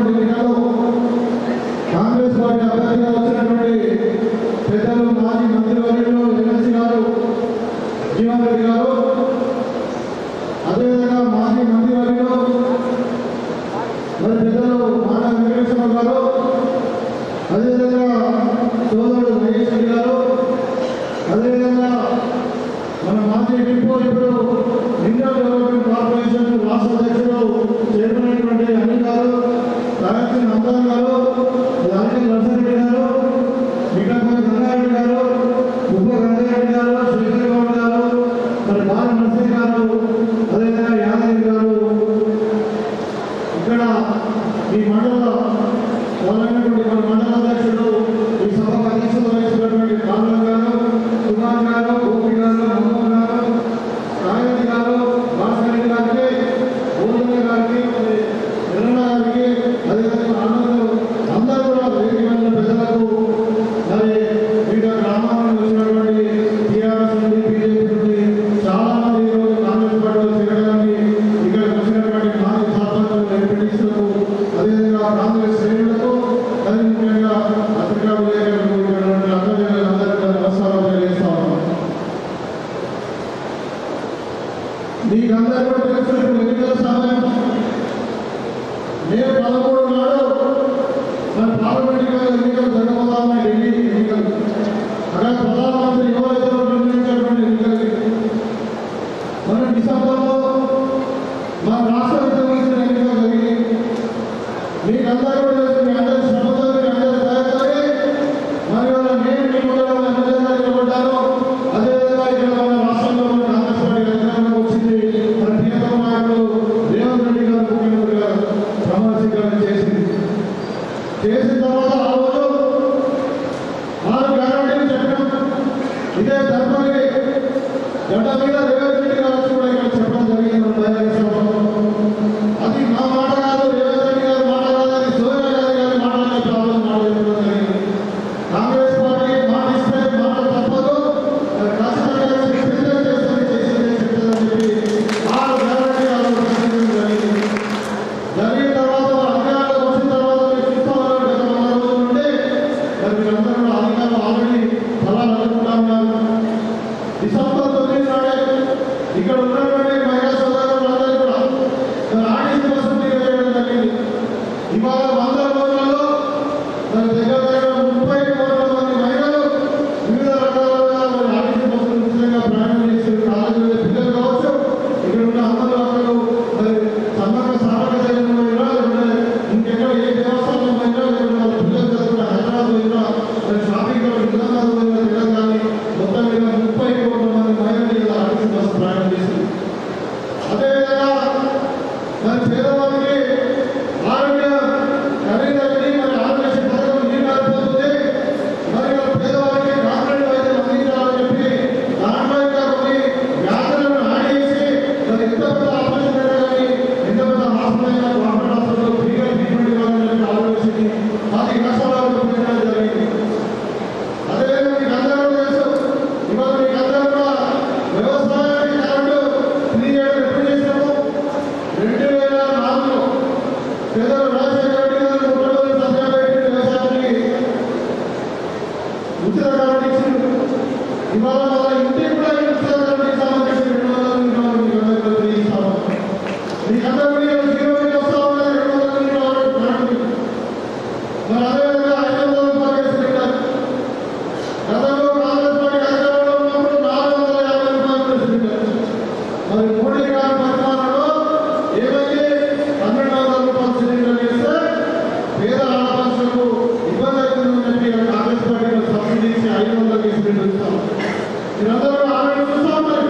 ఎన్నికల్లో కాంగ్రెస్ పార్టీ అభ్యర్థిగా వచ్చినటువంటి పెద్దలు మాజీ మంత్రివర్యులు ఎమ్మెల్సీ గారు జీవన్ రెడ్డి గారు, అదేవిధంగా మాజీ మంత్రివర్యులు మరి పెద్దలు మాట వెంకటేశ్వర గారు, అదేవిధంగా సోదరుడు మహేష్ రెడ్డి గారు, అదేవిధంగా మన మాజీ డిపో ఇప్పుడు ఇండియన్ డెవలప్మెంట్ కార్పొరేషన్ రాష్ట్ర అధ్యక్షుడు చైర్మన్ అయినటువంటి అనిల్ గారు, రాయలసీమ నందన్ గారు, రాజకీయ నరసింహరెడ్డి గారు, మిఠాపల్లి గంగారెడ్డి గారు, ఉప్ప గంగారెడ్డి గారు, శేఖర్ గౌడ్ గారు, మరి బాల నరసింహ గారు, అదేవిధంగా యాదగిరి గారు, ఇక్కడ ఈ మండల వాళ్ళైనటువంటి మన మండల అధ్యక్షుడు ఈ సభకు అధ్యక్షత వహిస్తున్నటువంటి కామరాజ్ గారు, సుమాన్ గారు, గోపి గారు, మోహన్ గారు, రాయరెడ్డి గారు, భాస్కర్ రెడ్డి గారికి, గోవింద గారికి, నిరణ గారికి, అదేవిధంగా ఆనంద్ అందరూ కూడా వేదికమైన ప్రజలకు మరి వివిధ గ్రామాలను వచ్చినటువంటి టీఆర్ఎస్ నుండి బీజేపీ నుండి చాలా మంది ఈరోజు కాంగ్రెస్ పార్టీలో చేరడానికి ఇక్కడికి వచ్చినటువంటి మాజీ సర్పంచులు, ఎంపీటీసీలకు, అదేవిధంగా కాంగ్రెస్ శ్రేణులకు, అదే ముఖ్యంగా పత్రికా విలేకరులకు, ఇక్కడ అందరికీ నమస్కారం తెలియజేస్తా ఉన్నాను. మీకందరూ కూడా తెలుసు ఇప్పుడు ఎన్నికల సమయం. మే 13 నాడు మన పార్లమెంట్ ఎన్నికలు జరగబోతా ఉన్నాయి. ఢిల్లీ ఎన్నికలు అక్కడ ప్రధానమంత్రి ఎవరైతే నిర్ణయించినటువంటి ఎన్నికలు మన డిసెంబర్లో మన రాష్ట్ర విధాన ఎన్నికలు జరిగి మీకందరూ కూడా తెలుసు. మీ అందరి శ్రమతో, మీ అందరి సహాయంతో మరి వాళ్ళ నేను మీ ముందర ఎమ్మెల్యేగా నిలబడ్డాను. అదేవిధంగా ఇక్కడ మన రాష్ట్రంలో కాంగ్రెస్ పార్టీ అధికారంలోకి వచ్చింది. మన ప్రియతమ నాయకుడు రేవంత్ రెడ్డి గారు ముఖ్యమంత్రిగా ప్రమాణ స్వీకారం చేసిన తర్వాత ఆ రోజు 6 గ్యారెంటీలు చెప్పాం. ఇదే ధర్మని గడ్డ మీద రేవంత్ రెడ్డి గారు వచ్చి కూడా ఇక్కడ చెప్పడం జరిగింది. మన బహిరంగ సభలో అది నా మాట కాదు, రేవంత్ రెడ్డి గారి మాట కాదు, అది సోనియా గాంధీ గారి మాట అనే ప్రాబ్లం మాట చెప్పడం జరిగింది. కాంగ్రెస్ పార్టీ మాట ఇస్తే మాట తప్పదు, ఖచ్చితంగా చేసేదని చెప్పి 6 గ్యారెంటీలు జరిగింది. జరిగిన తర్వాత అధికారంలోకి వచ్చిన తర్వాత మీరు చూస్తామని గత 100 రోజుల నుండి మరి మీరందరూ కూడా అధికారులు ఆల్రెడీ ఫలాలు అనుకుంటా ఉన్నారు. డిసెంబర్ 9 నాడే ఇక్కడ ఉన్నటువంటి మహిళా సోదరులందరూ కూడా మరి ఆర్టీసీ బస్సు తీయడం జరిగింది. ఇవాళ 100 రోజులలో మరి దగ్గర 30 కోట్ల మంది మహిళలు వివిధ రకాలుగా మరి ఆర్టీసీ బస్సులు ఉచితంగా ప్రయాణం చేసి కాలేజీలో పిల్లలు కావచ్చు, ఇక్కడ ఉన్న అందరూ అక్కలు మరి సమ్మక్క సారక జగన్ పోయినా, లేకుంటే ఇంకెక్కడ ఏ దేవస్థానం పోయినా, లేకుంటే వాళ్ళ పిల్లలు చదువుకున్న హైదరాబాద్ పోయినా, మరి షాపింగ్ నిజామాబాద్ పోయినా తెలియదు కానీ మొత్తం మీద 30 కోట్ల మంది మహిళలు ఇలా ఆర్టీసీ బస్సు ప్రయాణం చేసింది. అదేవిధంగా మరి పేదవారికి ఆరోగ్య ఖరీదైంది. మరి ఆరోగ్య పథకం నీరు కాలిపోతుంది. మరి పేదవారికి కాంట్రాక్ట్ వైద్యం అందించాలని చెప్పి దాంట్లో ఇంకా కొన్ని వ్యాధులను యాడ్ చేసి మరి ఎంత పెద్ద ఆపరేషన్ కానీ ఎంత పెద్ద హాస్పిటల్ అయినా గవర్నమెంట్ హాస్పిటల్లో ఫ్రీగా ట్రీట్మెంట్ ఇవ్వాలని చెప్పి ఆలోచించి 10 లక్షల పెట్టడం జరిగింది. అదేవిధంగా మీకు అందరూ తెలుసు, ఇవాళ మీకు అందరూ కూడా వ్యవసాయానికి కరెంటు ఫ్రీ చేయడం ఎప్పుడు చేసినాము? 2004లో పెద్దలు రాజశేఖర రెడ్డి గారు ముఖ్యమంత్రి సత్యాగ్రహి వ్యవసాయానికి ఉచిత కరెంటు ఇచ్చింది. ఇవాళ వాళ్ళ ఇంటికి కూడా ఉచిత కరెంటు ఇస్తామని చెప్పి 200 యూనిట్లు ఇస్తాము. మీకందరూ కూడా 0 యూనిట్ వస్తా ఉన్నది, 200 యూనిట్లు కరెంటు. మరి అదేవిధంగా 500 రూపాయలు సిలిండర్. గతంలో కాంగ్రెస్ పార్టీ అధికారంలో ఉన్నప్పుడు 450 రూపాయలు సిలిండర్. మరి మోడీ గారి పరిపాలనలో ఏమైంది? 1200 రూపాయలు సిలిండర్ చేస్తే పేద ఆడపడుచులకు ఇబ్బంది అవుతుందని చెప్పి కాంగ్రెస్ పార్టీలో సబ్సిడీ ఇచ్చి 500కి సిలిండర్ ఇస్తాం. మీరందరూ ఆల్రెడీ చూస్తూ ఉన్నారు.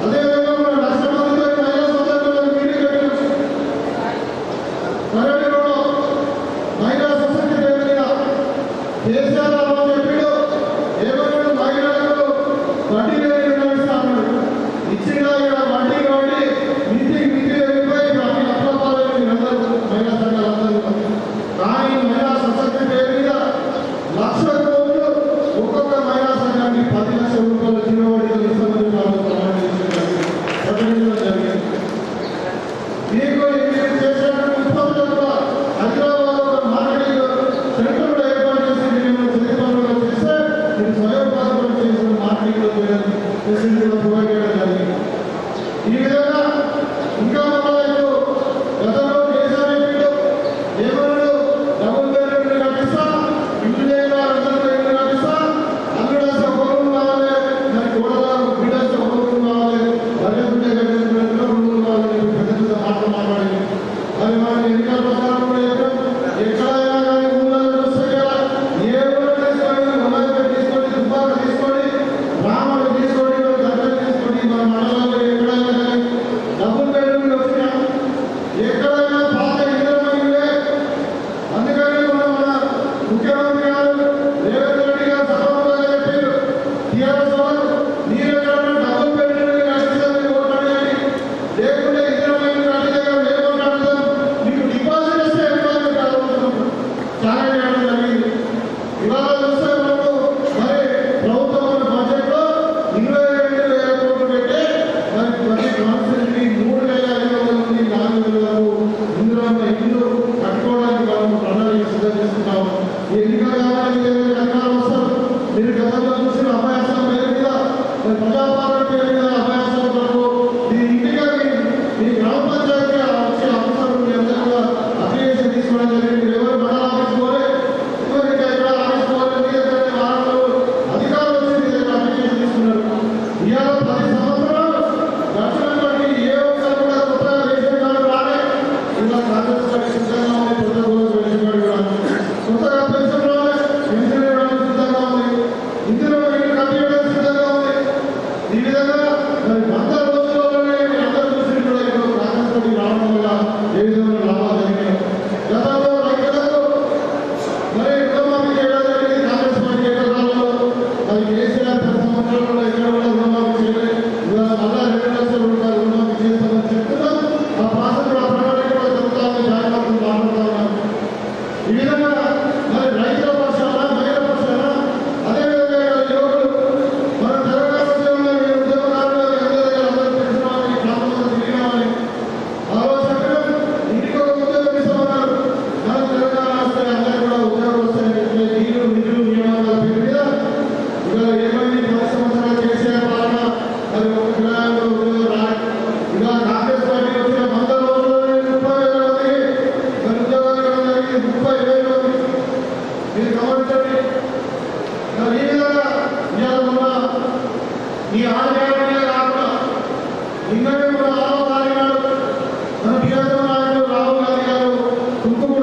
అదేవిధంగా మన రాష్ట్రపతితో మహిళా సోదరులకు మీటింగ్ పెట్టారు. పర్యటనలో మహిళా సశక్తి మీద కేసీఆర్ రావు చెప్పాడు, ఏమన్నాడు? మహిళలకు వడ్డీ లేని రుణాలు ఇస్తా అన్నాడు. ఇచ్చిన వడ్డీ కాబట్టి మితి వెళ్ళిపోయి అన్ని అప్లపాలని మీరందరూ మహిళా సంఘాలందరూ. కానీ మహిళా సశక్తి పేరు మీద 1,00,000 కోట్లు ఒక్కొక్క మహిళా సంఘానికి 10 లక్షల రూపాయలు జీరో వడ్డీతో ఇస్తామని ప్రకటించడం జరిగింది. మీకు చేసినటువంటి ఉత్పత్తులు కూడా ఎన్నికల ప్రచారం కూడా చెప్పాం. ఎక్కడైనా కానీ ఊళ్ళో చూస్తే కదా ఏ ఊళ్ళో తీసుకోండి, ఉన్నది తీసుకోండి, దుబ్బాక తీసుకోండి, రామలు తీసుకోండి, దగ్గర తీసుకోండి, మన మండలంలో ఎక్కడైనా కానీ డబుల్ బెడ్రూమ్లు వచ్చినా ఎక్కడైనా పాత ఇంద్రమయ్యే. అందుకని మన ముఖ్యమంత్రి గారు రేవంత్ రెడ్డి గారు సభలో చెప్పారు, టీఆర్ఎస్ వాళ్ళు మీరు ఎక్కడైనా డబుల్ బెడ్రూమ్ కట్టిందని ఓట్లాడండి, లేకుంటే ఇంద్రమయ్య కట్టిన మేము కడతాం, మీకు డిపాజిట్ వస్తే ఎక్కడ చాలా చేయడం జరిగింది. ఇవాళ చూస్తే మనకు మరి ప్రభుత్వం బడ్జెట్లో 22,000 కోట్లు పెట్టి మరి ప్రతి కాన్స్టిట్యూన్సీకి 3,500 నుండి 4,000 వరకు ఇందులో ఇల్లు కట్టుకోవడానికి మనం ప్రణాళిక సిద్ధం చేసుకుంటాము. ఈ ఎన్నికలు కావాలని అధికారులు వస్తారు. మీరు గతంలో చూసిన అభయాసం పేరు మీద ప్రజాపాలన పేరు మీద అభయాసం వరకు మీ ఇంటిగా మీ గ్రామ పంచాయతీ వచ్చే అవసరం మీ అందరూ కూడా అప్లికేషన్ తీసుకోవడం జరిగింది. ఎవరు మండల ఆఫీస్ పోలే, ఎవరు ఇంకా ఎక్కడ ఆఫీస్ పోలే, మీ దగ్గర వారంలో అధికారులు వచ్చి మీ దగ్గర అప్లికేషన్ తీసుకున్నారు. ఇవాళ 10 సంవత్సరాలు దర్శనంలోకి ఏ ఒక్కరు కూడా కొత్తగా రేషన్ కార్డు రాలే. ఇలా కాంగ్రెస్ పార్టీ సిద్ధంగా ఉంది, కొత్త రోజు రేషన్ కార్డు కూడా కొత్తగా పెన్షన్ రాలే, పెన్షన్ ఇవ్వడానికి సిద్ధంగా ఉంది, ఇందులో ఇల్లు కట్టించడానికి సిద్ధంగా ఉంది. ఈ విధంగా మరి 100 రోజుల్లోనే అందరూ చూసి కూడా ఇప్పుడు కాంగ్రెస్ పార్టీ రావడం వల్ల ఏ విధంగా లాభాలు జరిగినాయి. గతంలో రైతులకు మరి రుణమాఫీ చేయడం జరిగింది కాంగ్రెస్ పార్టీ ఎకరాలలో. మరి కేసీఆర్ 10 సంవత్సరాలలో ఎక్కడ కూడా రుణమాఫీ చేయలేదు. ఇవాళ మళ్ళా 2 లక్షల రూపాయలు రుణమాఫీ చేస్తామని చెప్తున్నాం. ఆ ప్రాసెస్ కూడా ప్రణాళిక కూడా జరుగుతా ఉంది, జాగ్రత్తలు మాట్లాడుతూ ఉన్నాం. ఈ విధంగా మరి రైతుల పక్షాన, మహిళల పక్షాన, అదేవిధంగా యువకులు మన తెలంగాణ ఉద్యమంలో మీరు ఉద్యమకారులు అందరూ తెలిసినామని, ప్రాంతంలో తిరిగినామని ఆలోచన ఇంటికి ఒక ఉద్యోగం ఇస్తామన్నారు. మన తెలంగాణ వస్తే అందరూ కూడా ఉద్యోగం వస్తాయని చెప్పి నీళ్లు నిధులు నియమాల పేరు మీద ఇవాళ ఏమైంది? 10 సంవత్సరాలు కేసీఆర్ పాలన మరి ఒక గ్రామంలో ఉద్యోగం రాలేదు. ఇవాళ కాంగ్రెస్ పార్టీ వచ్చిన 100 రోజుల్లోనే 30,000 మందికి మరి ఉద్యోగాలు ఇవ్వడం జరిగింది. 30,000 మంది మీరు గమనించండి. మరి ఈ విధంగా ఇవాళ ఉన్న ఈ ఆదాయాలనే కాకుండా నిన్ననే కూడా 6వ తారీఖు నాడు మన బీఆర్ఎస్ నాయకులు రాహుల్ గాంధీ గారు తుమ్ముకూడ